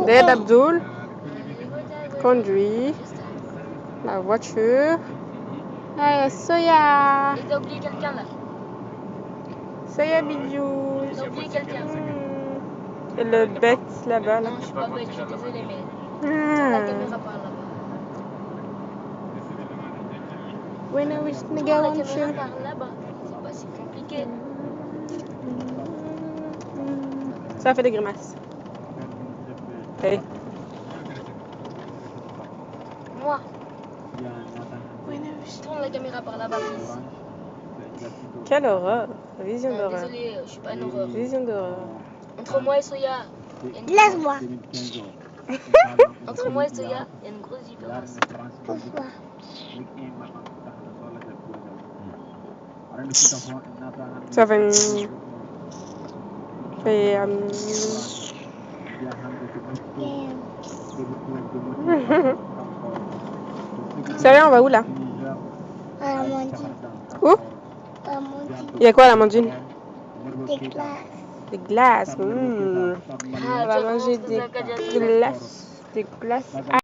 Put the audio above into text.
Dad Abdul conduit la voiture. Hey, Soya! Il a oublié quelqu'un là. Soya Bidou! Il a oublié quelqu'un. Et le bête là-bas. Là. Non, je suis pas bête, je suis désolée, mais Ah. la caméra par là-bas. Oui, non, oui, je La caméra par là-bas. C'est pas si compliqué. Ça fait des grimaces. Hey. Moi, Oui, non, oui. tourne la caméra par là-bas, please. Quelle horreur! Vision d'horreur. Désolée, je suis pas une horreur. Vision d'horreur. Entre moi et Soya, Laisse-moi. entre moi et Soya, il y a une grosse différence. Pourquoi? Ça fait une... fait... Sérieux, on va où là? À la Mondine. Où? À la Mondine. Il y a quoi à la Mondine? Des glaces. Des glaces. On Ah, va manger des glaces. Des glaces.